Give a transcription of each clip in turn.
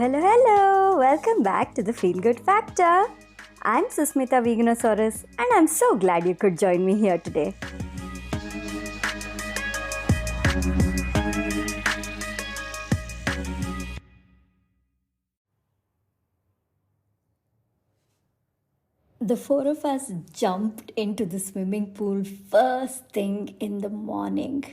hello. Welcome back to the Feel Good Factor. I'm Susmita Veganosaurus, and I'm so glad you could join me here today. The four of us jumped into the swimming pool first thing in the morning.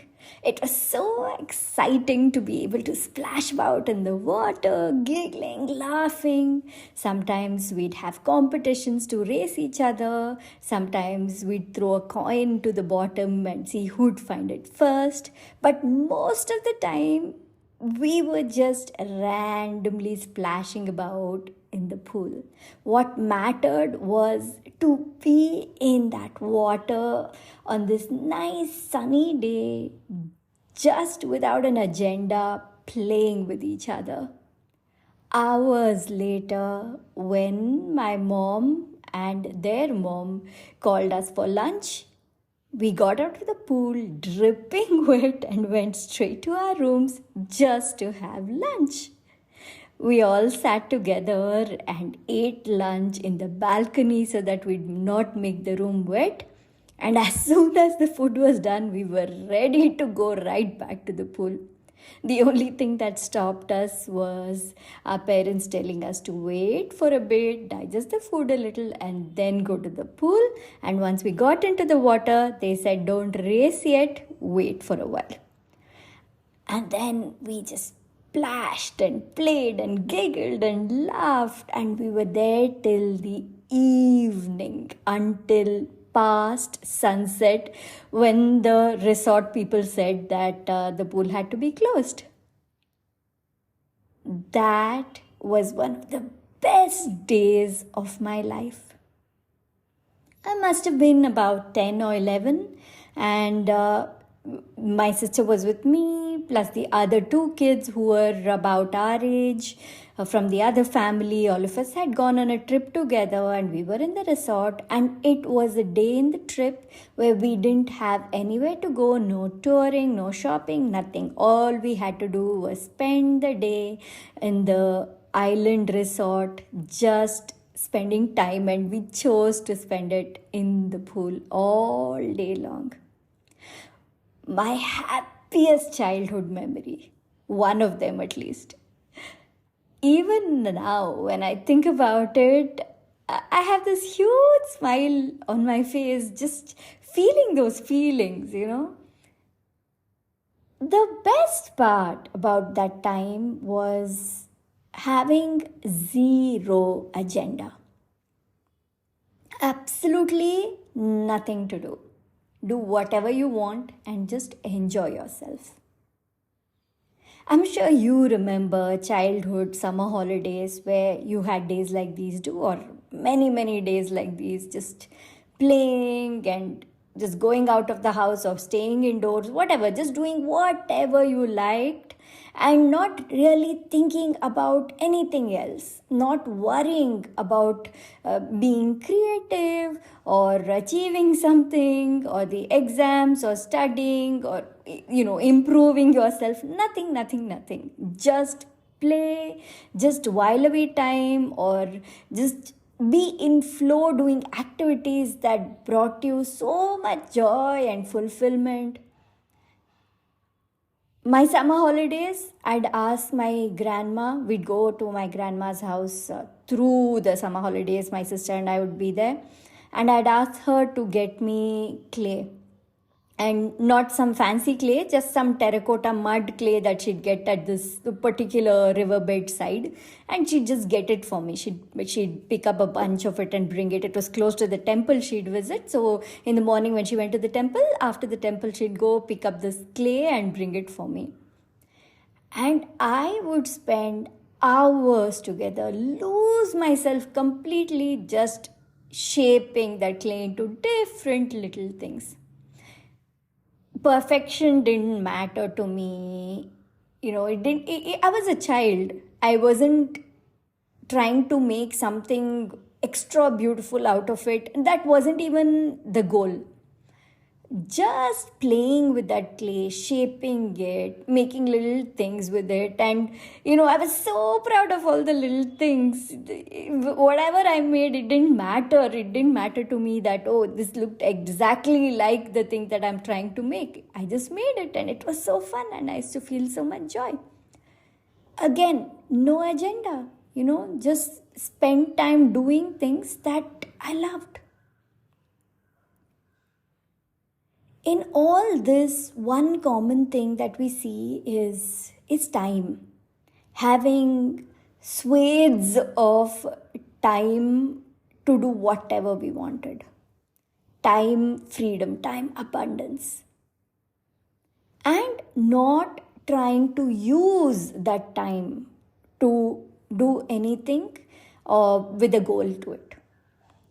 It was so exciting to be able to splash about in the water, giggling, laughing. Sometimes we'd have competitions to race each other. Sometimes we'd throw a coin to the bottom and see who'd find it first. But most of the time, we were just randomly splashing about in the pool. What mattered was to be in that water on this nice sunny day, just without an agenda, playing with each other. Hours later, when my mom and their mom called us for lunch, we got out of the pool dripping wet and went straight to our rooms just to have lunch. We all sat together and ate lunch in the balcony so that we'd not make the room wet. And as soon as the food was done, we were ready to go right back to the pool. The only thing that stopped us was our parents telling us to wait for a bit, digest the food a little, and then go to the pool. And once we got into the water, they said, "Don't race yet, wait for a while." And then we just splashed and played and giggled and laughed, and we were there till the evening, until past sunset, when the resort people said that the pool had to be closed. That was one of the best days of my life. I must have been about 10 or 11, and my sister was with me, plus the other two kids who were about our age from the other family. All of us had gone on a trip together, and we were in the resort. And it was a day in the trip where we didn't have anywhere to go, no touring, no shopping, nothing. All we had to do was spend the day in the island resort, just spending time, and we chose to spend it in the pool all day long. My happiest childhood memory, one of them at least. Even now, when I think about it, I have this huge smile on my face, just feeling those feelings. The best part about that time was having zero agenda. Absolutely nothing to do. Do whatever you want and just enjoy yourself. I'm sure you remember childhood summer holidays where you had days like these too, or many, many days like these, just playing and just going out of the house or staying indoors, whatever, just doing whatever you liked and not really thinking about anything else, not worrying about being creative or achieving something or the exams or studying or improving yourself. Nothing. Just play, just while away time, or just be in flow doing activities that brought you so much joy and fulfillment. My summer holidays, I'd ask my grandma, we'd go to my grandma's house through the summer holidays. My sister and I would be there, and I'd ask her to get me clay. And not some fancy clay, just some terracotta mud clay that she'd get at this particular riverbed side. And she'd just get it for me. She'd pick up a bunch of it and bring it. It was close to the temple she'd visit. So in the morning when she went to the temple, after the temple, she'd go pick up this clay and bring it for me. And I would spend hours together, lose myself completely just shaping that clay into different little things. Perfection didn't matter to me. I was a child. I wasn't trying to make something extra beautiful out of it. That wasn't even the goal. just playing with that clay, shaping it, making little things with it. And, I was so proud of all the little things. Whatever I made, it didn't matter. It didn't matter to me that, oh, this looked exactly like the thing that I'm trying to make. I just made it and it was so fun and I used to feel so much joy. Again, no agenda, just spend time doing things that I loved. In all this, one common thing that we see is time. Having swathes of time to do whatever we wanted. Time freedom, time abundance. And not trying to use that time to do anything with a goal to it.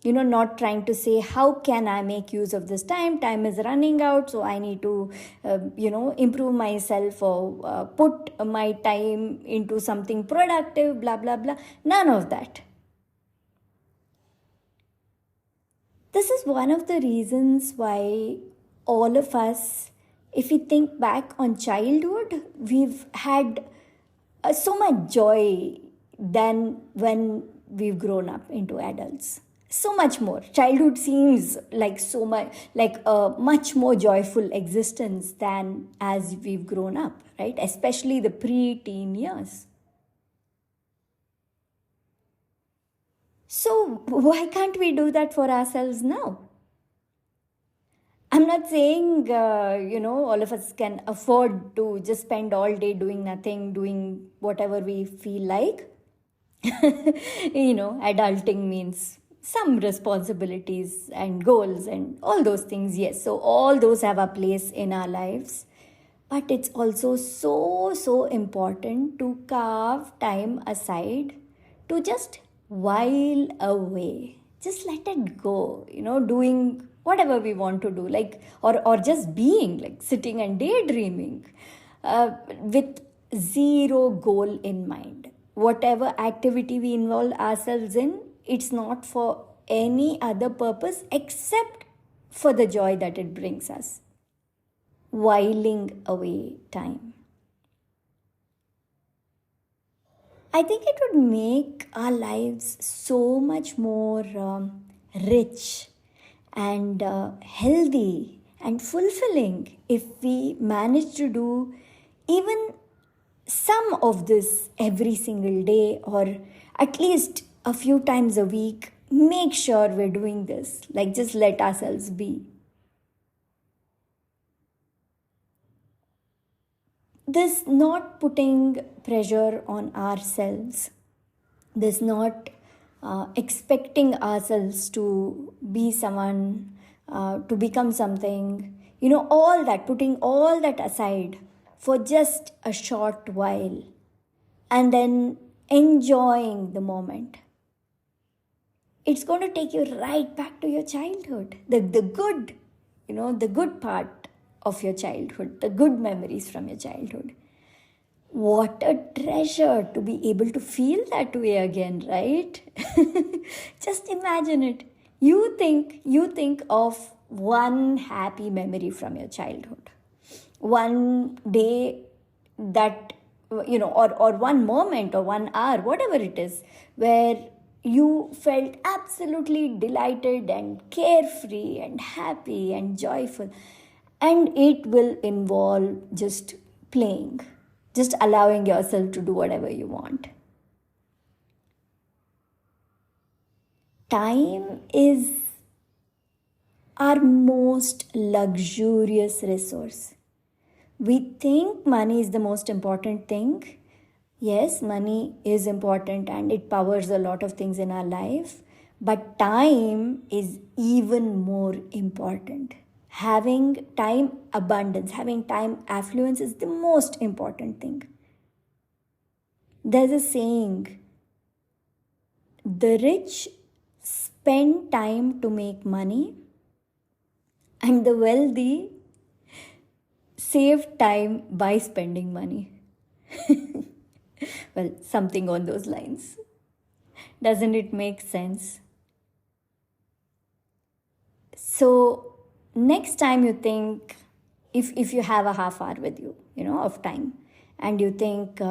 Not trying to say, how can I make use of this time? Time is running out, so I need to, improve myself or put my time into something productive, blah, blah, blah. None of that. This is one of the reasons why all of us, if we think back on childhood, we've had so much joy than when we've grown up into adults. So much more. Childhood seems like so much, like a much more joyful existence than as we've grown up, right? Especially the pre-teen years. So why can't we do that for ourselves now? I'm not saying, all of us can afford to just spend all day doing nothing, doing whatever we feel like. Adulting means some responsibilities and goals and all those things, yes. So, all those have a place in our lives. But it's also so important to carve time aside to just while away. Just let it go, doing whatever we want to do, like, or just being, like sitting and daydreaming with zero goal in mind. Whatever activity we involve ourselves in, it's not for any other purpose except for the joy that it brings us. Whiling away time. I think it would make our lives so much more rich and healthy and fulfilling if we manage to do even some of this every single day, or at least a few times a week. Make sure we're doing this. Like, just let ourselves be. This not putting pressure on ourselves, this not expecting ourselves to be someone, to become something, all that, putting all that aside for just a short while and then enjoying the moment. It's going to take you right back to your childhood, the good, the good part of your childhood, the good memories from your childhood. What a treasure to be able to feel that way again, right? Just imagine it. You think of one happy memory from your childhood. One day that, or one moment or 1 hour, whatever it is, where you felt absolutely delighted and carefree and happy and joyful. And it will involve just playing, just allowing yourself to do whatever you want. Time is our most luxurious resource. We think money is the most important thing. Yes, money is important and it powers a lot of things in our life, but time is even more important. Having time abundance, having time affluence is the most important thing. There's a saying, the rich spend time to make money, and the wealthy save time by spending money. Well, something on those lines. Doesn't it make sense? So, next time you think, if you have a half hour with you, of time, and you think,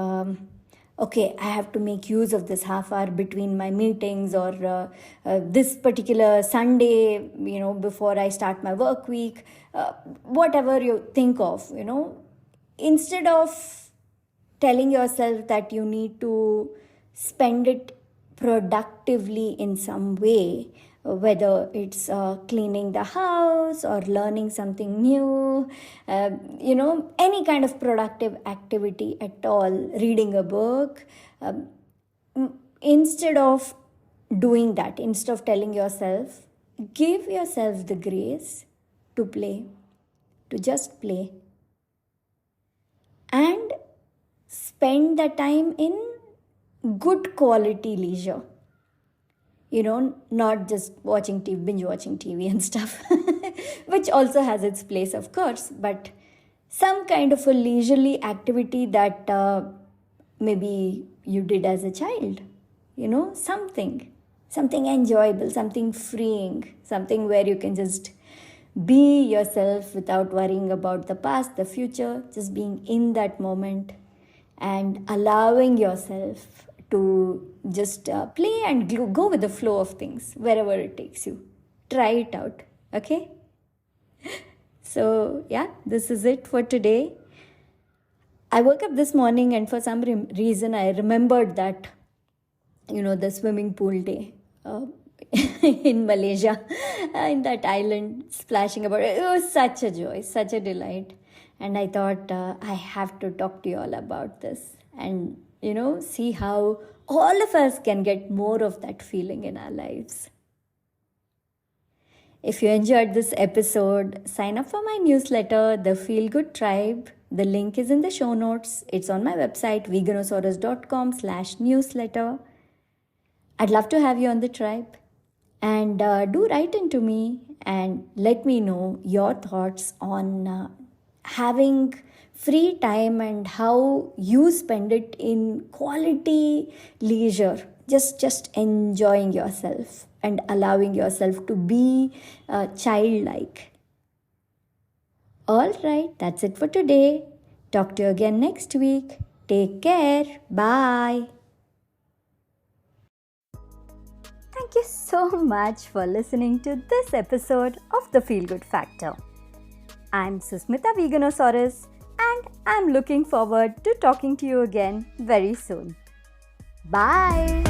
okay, I have to make use of this half hour between my meetings, or this particular Sunday, before I start my work week, whatever you think of, instead of telling yourself that you need to spend it productively in some way, whether it's cleaning the house or learning something new, any kind of productive activity at all, reading a book. Instead of doing that, instead of telling yourself, give yourself the grace to play, to just play, and spend the time in good quality leisure. Not just watching TV, binge watching TV and stuff, which also has its place, of course, but some kind of a leisurely activity that maybe you did as a child, something enjoyable, something freeing, something where you can just be yourself without worrying about the past, the future, just being in that moment and allowing yourself to just play and go with the flow of things wherever it takes you. Try it out, okay? So, yeah, this is it for today. I woke up this morning and for some reason I remembered that, the swimming pool day in Malaysia, in that island, splashing about. It was such a joy, such a delight. And I thought I have to talk to you all about this and, see how all of us can get more of that feeling in our lives. If you enjoyed this episode, sign up for my newsletter, The Feel Good Tribe. The link is in the show notes. It's on my website, veganosaurus.com/newsletter. I'd love to have you on the tribe. And do write into me and let me know your thoughts on having free time and how you spend it in quality leisure, just enjoying yourself and allowing yourself to be childlike. All right, that's it for today. Talk to you again next week. Take care. Bye. Thank you so much for listening to this episode of The Feel Good Factor. I'm Susmita Veganosaurus, and I'm looking forward to talking to you again very soon. Bye!